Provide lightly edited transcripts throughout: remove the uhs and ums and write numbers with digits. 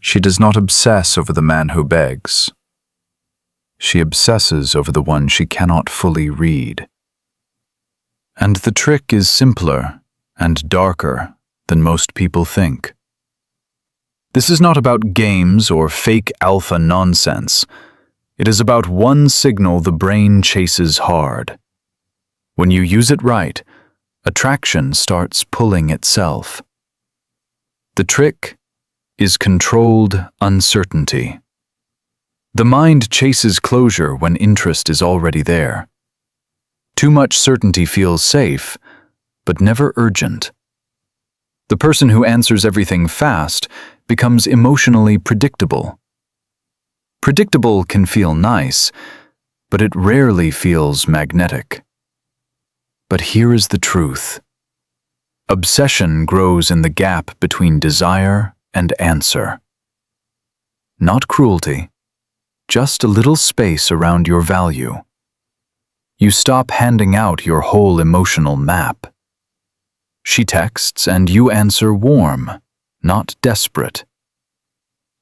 She does not obsess over the man who begs. She obsesses over the one she cannot fully read. And the trick is simpler and darker than most people think. This is not about games or fake alpha nonsense. It is about one signal the brain chases hard. When you use it right, attraction starts pulling itself. The trick is controlled uncertainty. The mind chases closure when interest is already there. Too much certainty feels safe, but never urgent. The person who answers everything fast becomes emotionally predictable. Predictable can feel nice, but it rarely feels magnetic. But here is the truth. Obsession grows in the gap between desire and answer. Not cruelty, just a little space around your value. You stop handing out your whole emotional map. She texts and you answer warm, not desperate.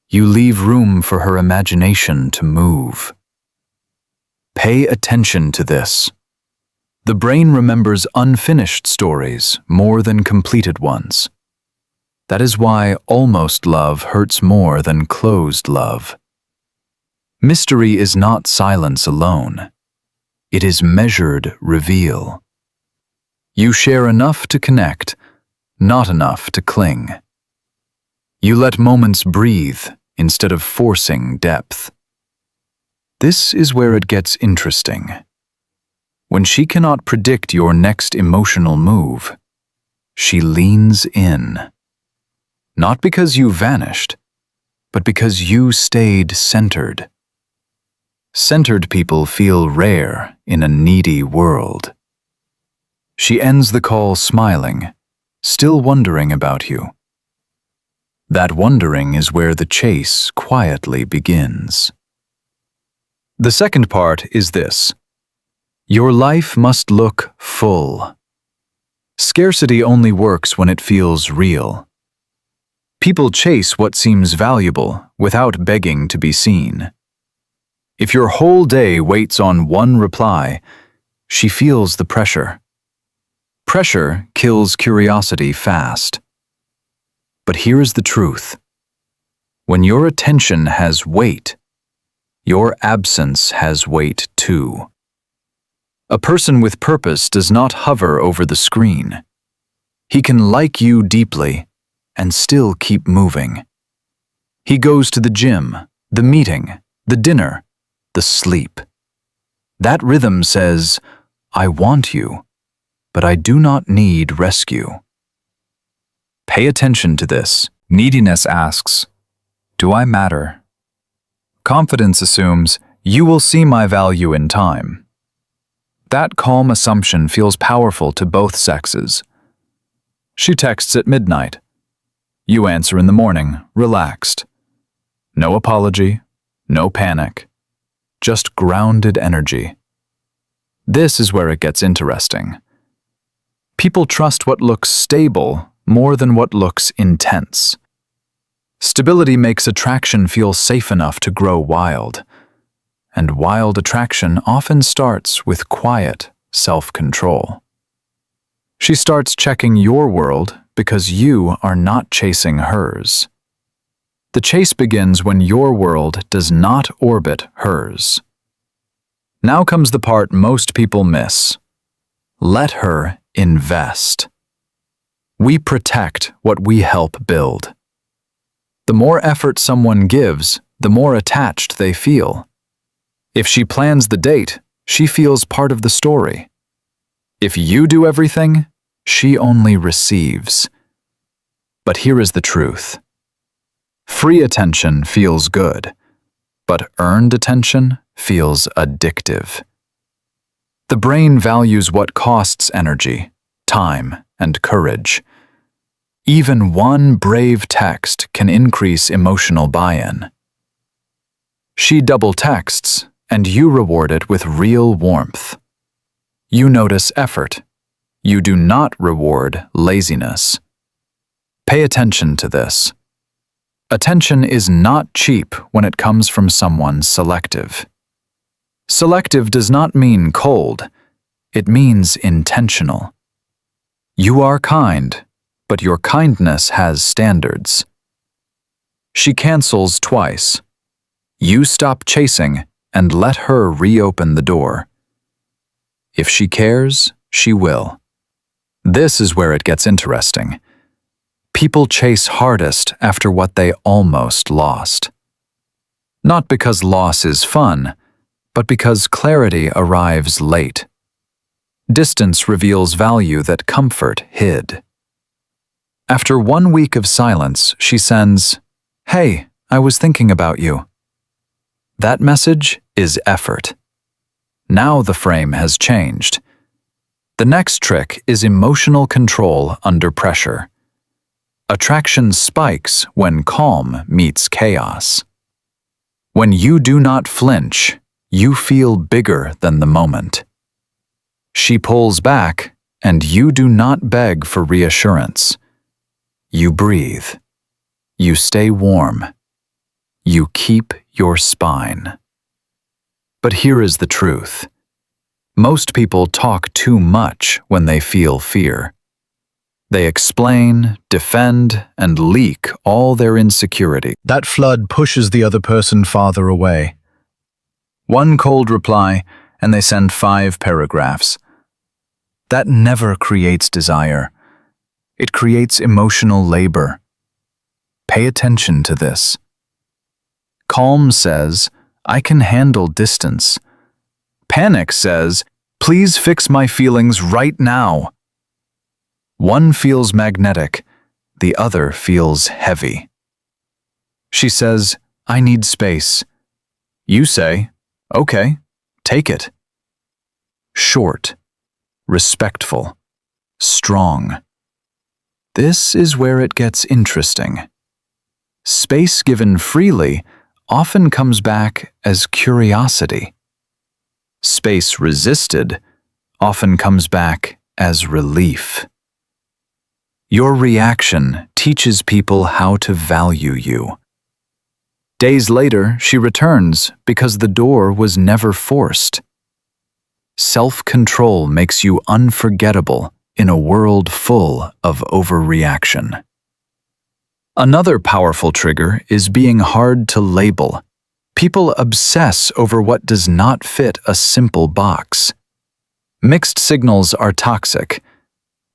You leave room for her imagination to move. Pay attention to this. The brain remembers unfinished stories more than completed ones. That is why almost love hurts more than closed love. Mystery is not silence alone. It is measured reveal. You share enough to connect, not enough to cling. You let moments breathe instead of forcing depth. This is where it gets interesting. When she cannot predict your next emotional move, she leans in. Not because you vanished, but because you stayed centered. Centered people feel rare in a needy world. She ends the call smiling, still wondering about you. That wondering is where the chase quietly begins. The second part is this. Your life must look full. Scarcity only works when it feels real. People chase what seems valuable without begging to be seen. If your whole day waits on one reply, she feels the pressure. Pressure kills curiosity fast. But here is the truth. When your attention has weight, your absence has weight too. A person with purpose does not hover over the screen. He can like you deeply and still keep moving. He goes to the gym, the meeting, the dinner, the sleep. That rhythm says, I want you, but I do not need rescue. Pay attention to this. Neediness asks, do I matter? Confidence assumes, you will see my value in time. That calm assumption feels powerful to both sexes. She texts at midnight. You answer in the morning, relaxed. No apology, no panic, just grounded energy. This is where it gets interesting. People trust what looks stable more than what looks intense. Stability makes attraction feel safe enough to grow wild. And wild attraction often starts with quiet self-control. She starts checking your world because you are not chasing hers. The chase begins when your world does not orbit hers. Now comes the part most people miss. Let her invest. We protect what we help build. The more effort someone gives, the more attached they feel. If she plans the date, she feels part of the story. If you do everything, she only receives. But here is the truth. Free attention feels good, but earned attention feels addictive. The brain values what costs energy, time, and courage. Even one brave text can increase emotional buy-in. She double texts, and you reward it with real warmth. You notice effort. You do not reward laziness. Pay attention to this. Attention is not cheap when it comes from someone selective. Selective does not mean cold. It means intentional. You are kind, but your kindness has standards. She cancels twice. You stop chasing and let her reopen the door. If she cares, she will. This is where it gets interesting. People chase hardest after what they almost lost. Not because loss is fun, but because clarity arrives late. Distance reveals value that comfort hid. After 1 week of silence, she sends, "Hey, I was thinking about you." That message is effort. Now the frame has changed. The next trick is emotional control under pressure. Attraction spikes when calm meets chaos. When you do not flinch, you feel bigger than the moment. She pulls back, and you do not beg for reassurance. You breathe. You stay warm. You keep your spine. But here is the truth. Most people talk too much when they feel fear. They explain, defend, and leak all their insecurity. That flood pushes the other person farther away. One cold reply, and they send 5 paragraphs. That never creates desire. It creates emotional labor. Pay attention to this. Calm says, "I can handle distance." Panic says, "Please fix my feelings right now." One feels magnetic, the other feels heavy. She says, "I need space." You say, "Okay, take it." Short, respectful, strong. This is where it gets interesting. Space given freely often comes back as curiosity. Space resisted often comes back as relief. Your reaction teaches people how to value you. Days later, she returns because the door was never forced. Self-control makes you unforgettable in a world full of overreaction. Another powerful trigger is being hard to label. People obsess over what does not fit a simple box. Mixed signals are toxic,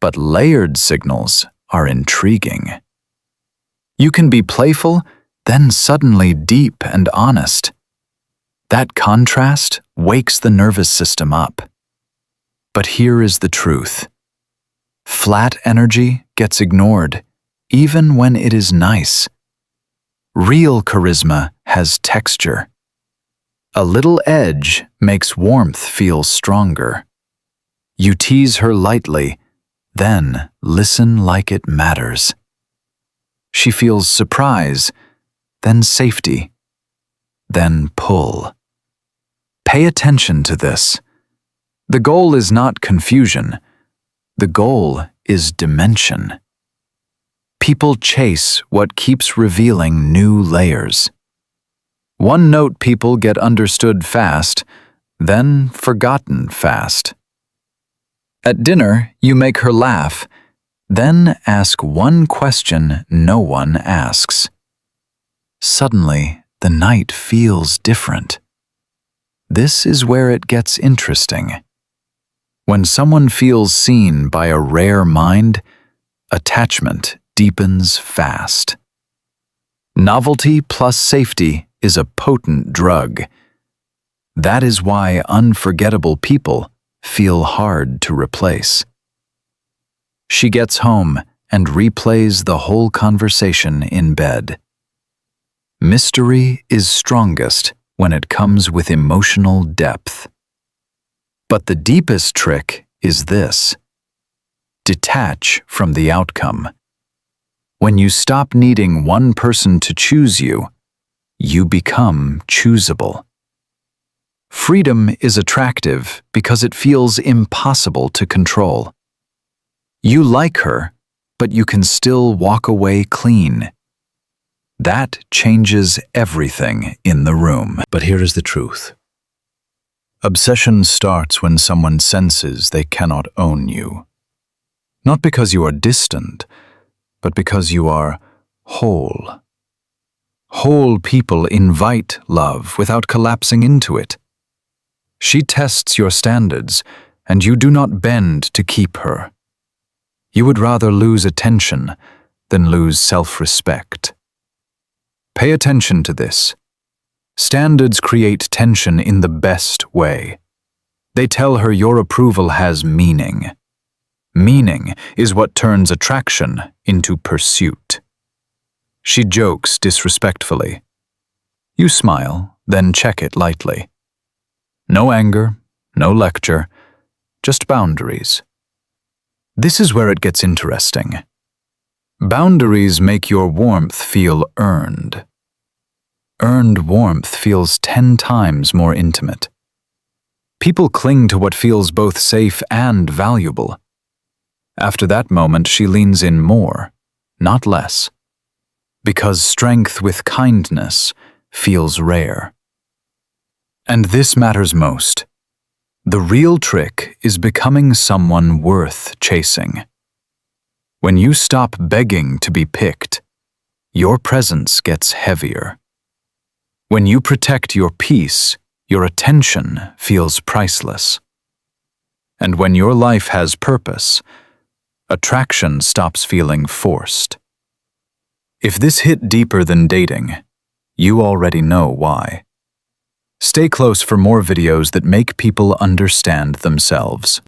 but layered signals are intriguing. You can be playful, then suddenly deep and honest. That contrast wakes the nervous system up. But here is the truth. Flat energy gets ignored, even when it is nice. Real charisma has texture. A little edge makes warmth feel stronger. You tease her lightly, then listen like it matters. She feels surprise, then safety, then pull. Pay attention to this. The goal is not confusion. The goal is dimension. People chase what keeps revealing new layers. One-note people get understood fast, then forgotten fast. At dinner, you make her laugh, then ask one question no one asks. Suddenly, the night feels different. This is where it gets interesting. When someone feels seen by a rare mind, attachment deepens fast. Novelty plus safety is a potent drug. That is why unforgettable people feel hard to replace. She gets home and replays the whole conversation in bed. Mystery is strongest when it comes with emotional depth. But the deepest trick is this: detach from the outcome. When you stop needing one person to choose you, you become choosable. Freedom is attractive because it feels impossible to control. You like her, but you can still walk away clean. That changes everything in the room. But here is the truth. Obsession starts when someone senses they cannot own you. Not because you are distant, but because you are whole. Whole people invite love without collapsing into it. She tests your standards, and you do not bend to keep her. You would rather lose attention than lose self-respect. Pay attention to this. Standards create tension in the best way. They tell her your approval has meaning. Meaning is what turns attraction into pursuit. She jokes disrespectfully. You smile, then check it lightly. No anger, no lecture, just boundaries. This is where it gets interesting. Boundaries make your warmth feel earned. Earned warmth feels 10 times more intimate. People cling to what feels both safe and valuable. After that moment, she leans in more, not less. Because strength with kindness feels rare. And this matters most. The real trick is becoming someone worth chasing. When you stop begging to be picked, your presence gets heavier. When you protect your peace, your attention feels priceless. And when your life has purpose, attraction stops feeling forced. If this hit deeper than dating, you already know why. Stay close for more videos that make people understand themselves.